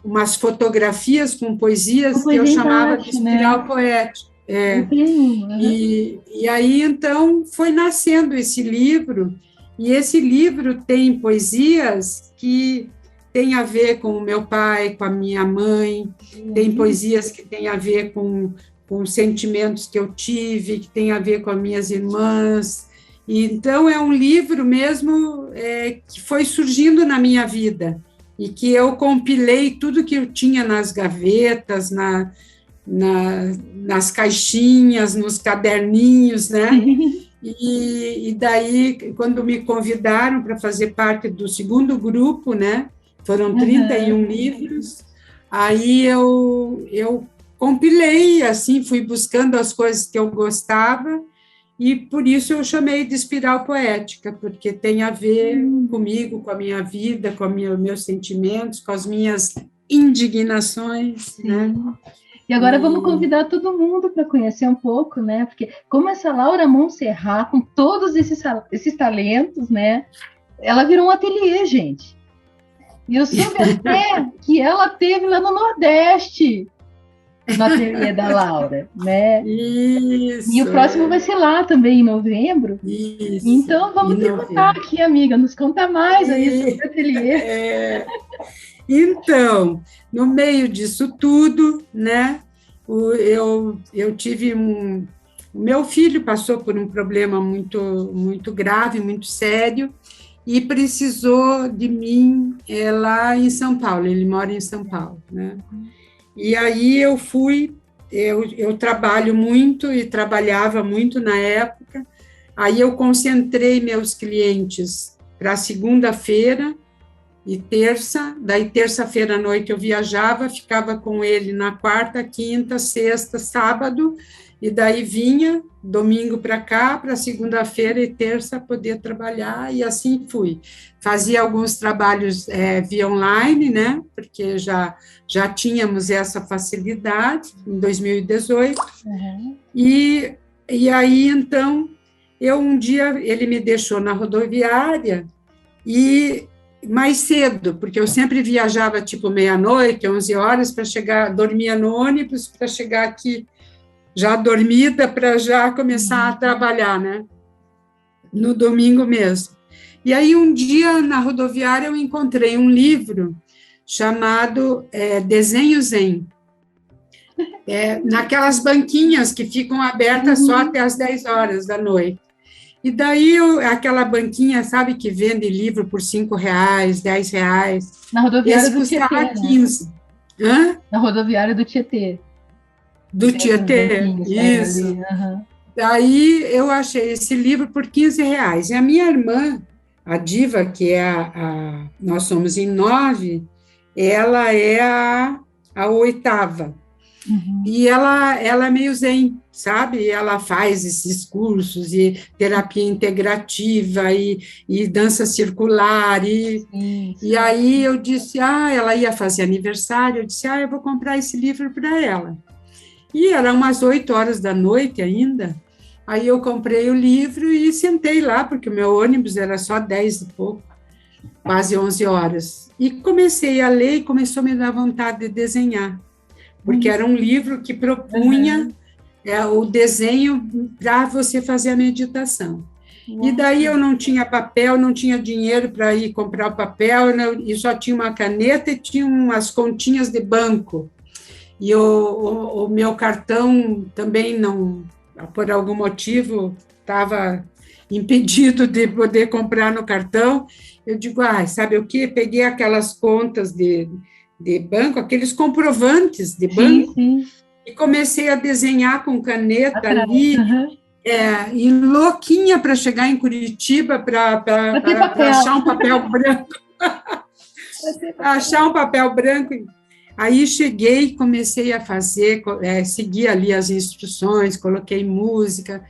umas fotografias com poesias que eu chamava de espiral poética. E aí, então, foi nascendo esse livro, e esse livro tem poesias que tem a ver com o meu pai, com a minha mãe, tem poesias que têm a ver com sentimentos que eu tive, que tem a ver com as minhas irmãs. E, então, é um livro mesmo que foi surgindo na minha vida, e que eu compilei tudo que eu tinha nas gavetas, nas caixinhas, nos caderninhos, né? E daí, quando me convidaram para fazer parte do segundo grupo, né? Foram 31 livros, aí eu compilei, assim, fui buscando as coisas que eu gostava, e por isso eu chamei de Espiral Poética, porque tem a ver comigo, com a minha vida, com meus sentimentos, com as minhas indignações, né? E agora vamos convidar todo mundo para conhecer um pouco, né? Porque como essa Laura Montserrat, com todos esses talentos, né? Ela virou um ateliê, gente. E eu soube até que ela teve lá no Nordeste, no ateliê da Laura, né? Isso. E o próximo vai ser lá também, em novembro. Isso. Então, vamos te contar aqui, amiga, nos conta mais aí sobre o ateliê. Então, no meio disso tudo, né, eu tive o meu filho passou por um problema muito grave, muito sério, e precisou de mim lá em São Paulo. Ele mora em São Paulo, né? E aí eu trabalho muito e trabalhava muito na época. Aí eu concentrei meus clientes para segunda-feira e terça, daí terça-feira à noite eu viajava, ficava com ele na quarta, quinta, sexta, sábado, e daí vinha domingo para cá, para segunda-feira e terça poder trabalhar, e assim fui. Fazia alguns trabalhos via online, né, porque já tínhamos essa facilidade em 2018, e aí, então, um dia, ele me deixou na rodoviária, e mais cedo, porque eu sempre viajava tipo meia-noite, 11 horas, para chegar, dormia no ônibus, para chegar aqui já dormida, para já começar a trabalhar, né? No domingo mesmo. E aí, um dia, na rodoviária, eu encontrei um livro chamado Desenho Zen, naquelas banquinhas que ficam abertas só até as 10 horas da noite. E daí, aquela banquinha, sabe, que vende livro por R$5, R$10. Na rodoviária do Tietê, custava 15. Hã? Na rodoviária do Tietê. Do Tietê, isso. Daí, eu achei esse livro por R$15. E a minha irmã, a Diva, que é nós somos em 9, ela é a 8ª. E ela é meio zen, sabe? Ela faz esses cursos e terapia integrativa e dança circular. E aí eu disse, ela ia fazer aniversário, eu disse, eu vou comprar esse livro para ela. E era umas 8 horas da noite ainda. Aí eu comprei o livro e sentei lá, porque o meu ônibus era só 10 e pouco, quase 11 horas. E comecei a ler e começou a me dar vontade de desenhar, porque era um livro que propunha o desenho para você fazer a meditação. E daí eu não tinha papel, não tinha dinheiro para ir comprar o papel, e só tinha uma caneta e tinha umas continhas de banco. E o meu cartão também não, por algum motivo, estava impedido de poder comprar no cartão. Eu digo, sabe o quê? Peguei aquelas contas de banco, aqueles comprovantes de banco, e comecei a desenhar com caneta ali, e louquinha para chegar em Curitiba para achar um papel branco. Achar um papel branco. Aí cheguei, comecei a fazer, segui ali as instruções, coloquei música.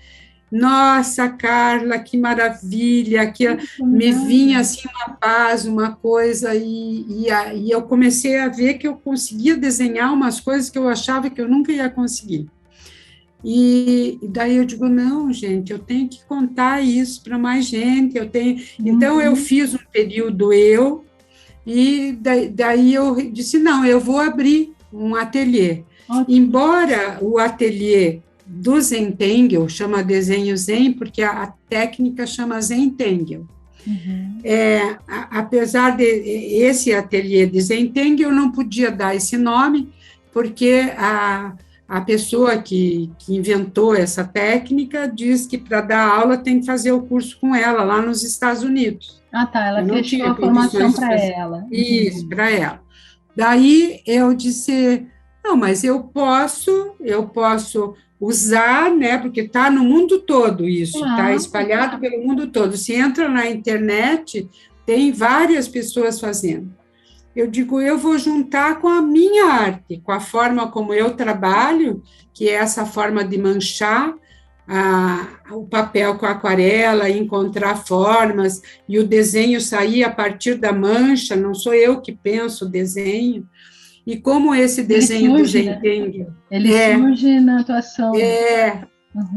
Nossa, Carla, que maravilha, que me vinha assim uma paz, uma coisa, e eu comecei a ver que eu conseguia desenhar umas coisas que eu achava que eu nunca ia conseguir. E daí eu digo, não, gente, eu tenho que contar isso para mais gente, Então, eu fiz um período e daí eu disse, não, eu vou abrir um ateliê. Embora o ateliê do Zentangle chama desenho Zen, porque a técnica chama Zentangle. Apesar de esse ateliê de Zentangle, eu não podia dar esse nome, porque a pessoa que inventou essa técnica diz que para dar aula tem que fazer o curso com ela, lá nos Estados Unidos. Ela fechou a formação para ela. Isso, para ela. Daí eu disse, não, mas eu posso usar, né, porque está no mundo todo isso, está espalhado pelo mundo todo. Se entra na internet, tem várias pessoas fazendo. Eu digo, eu vou juntar com a minha arte, com a forma como eu trabalho, que é essa forma de manchar o papel com aquarela, encontrar formas, e o desenho sair a partir da mancha, não sou eu que penso o desenho. E como esse desenho do Zentangle... Ele surge na atuação.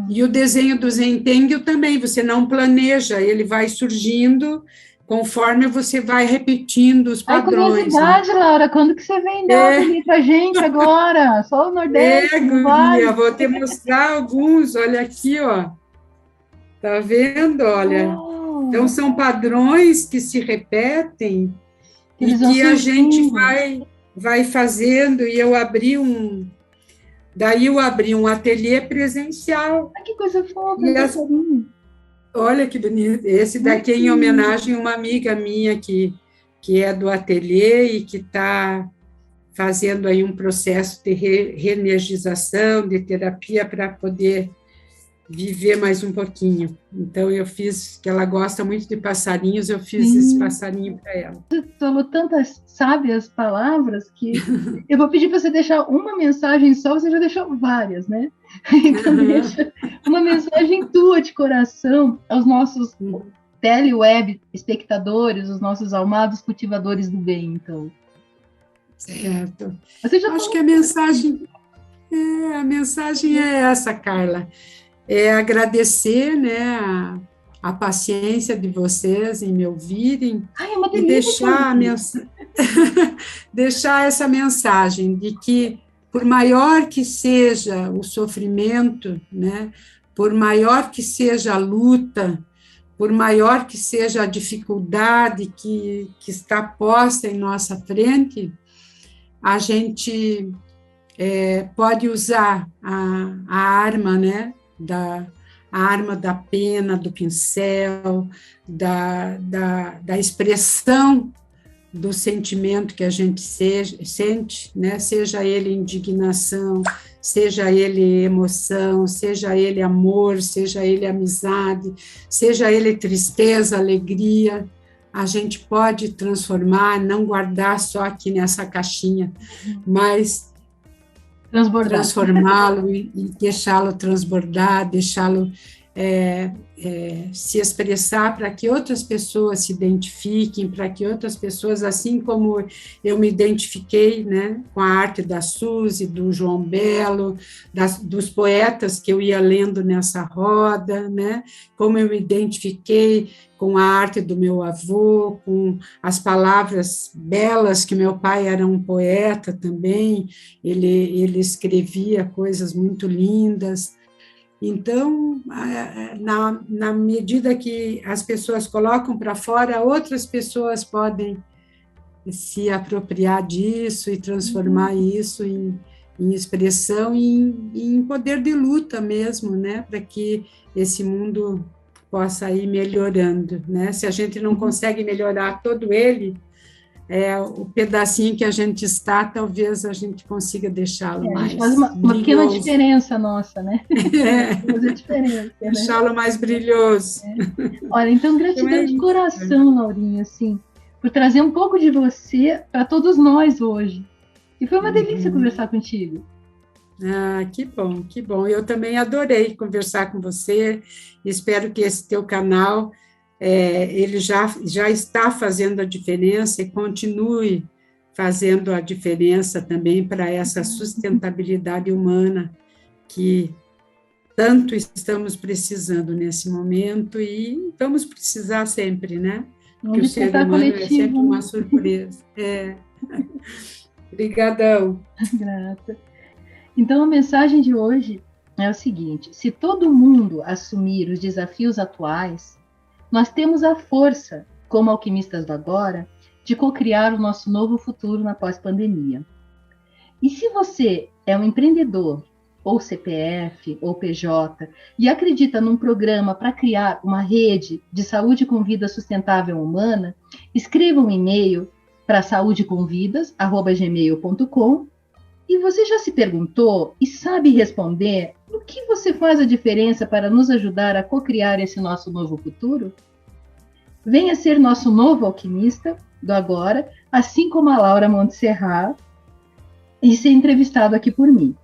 E o desenho do Zentangle também, você não planeja, ele vai surgindo conforme você vai repetindo os padrões. Curiosidade, né? Laura, quando que você vem dar ali pra gente agora? Só o Nordeste, guria, vou te mostrar alguns, olha aqui, ó. Tá vendo? Olha. Então, são padrões que se repetem e que a gente vai fazendo, e eu abri daí eu abri um ateliê presencial. Que coisa fofa, olha que bonito, esse daqui é em homenagem a uma amiga minha que é do ateliê e que está fazendo aí um processo de reenergização, de terapia para poder viver mais um pouquinho. Então, eu fiz, que ela gosta muito de passarinhos, eu fiz esse passarinho para ela. Você falou tantas sábias palavras que eu vou pedir para você deixar uma mensagem só, você já deixou várias, né? Então, deixa uma mensagem tua de coração aos nossos teleweb espectadores, os nossos almados cultivadores do bem, então. Certo. Acho que a mensagem é essa, Carla. É agradecer, né, a paciência de vocês em me ouvirem e deixar essa mensagem de que, por maior que seja o sofrimento, né, por maior que seja a luta, por maior que seja a dificuldade que está posta em nossa frente, a gente pode usar a arma, né, a arma da pena, do pincel, da expressão do sentimento que a gente sente, né? Seja ele indignação, seja ele emoção, seja ele amor, seja ele amizade, seja ele tristeza, alegria, a gente pode transformar, não guardar só aqui nessa caixinha, mas transformá-lo e deixá-lo transbordar, deixá-lo se expressar para que outras pessoas se identifiquem, para que outras pessoas, assim como eu me identifiquei, né, com a arte da Suzy, do João Belo, dos poetas que eu ia lendo nessa roda, né, como eu me identifiquei com a arte do meu avô, com as palavras belas, que meu pai era um poeta também, ele escrevia coisas muito lindas. Então, na medida que as pessoas colocam para fora, outras pessoas podem se apropriar disso e transformar isso em expressão e em poder de luta mesmo, né? Para que esse mundo possa ir melhorando, né? Se a gente não consegue melhorar todo ele, o pedacinho que a gente está, talvez a gente consiga deixá-lo mais. A gente faz uma pequena diferença nossa, né? Fazer diferença, né? Deixá-lo mais brilhoso. Olha, então, gratidão de coração, Laurinha, assim, por trazer um pouco de você para todos nós hoje. E foi uma delícia conversar contigo. Ah, que bom, que bom. Eu também adorei conversar com você. Espero que esse teu canal ele já está fazendo a diferença e continue fazendo a diferença também para essa sustentabilidade humana que tanto estamos precisando nesse momento e vamos precisar sempre, né? Porque o ser humano coletivo, é sempre uma surpresa. Obrigadão. Grata. Então, a mensagem de hoje é o seguinte: se todo mundo assumir os desafios atuais, nós temos a força, como alquimistas do agora, de co-criar o nosso novo futuro na pós-pandemia. E se você é um empreendedor, ou CPF, ou PJ, e acredita num programa para criar uma rede de saúde com vida sustentável humana, escreva um e-mail para saudeconvidas@gmail.com. E você já se perguntou e sabe responder no que você faz a diferença para nos ajudar a co-criar esse nosso novo futuro? Venha ser nosso novo alquimista do agora, assim como a Laura Montserrat, e ser entrevistado aqui por mim.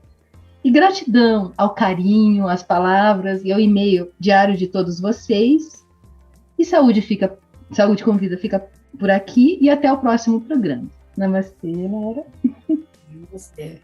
E gratidão ao carinho, às palavras e ao e-mail diário de todos vocês. E Saúde com Vida fica por aqui e até o próximo programa. Namastê, Laura. Namastê.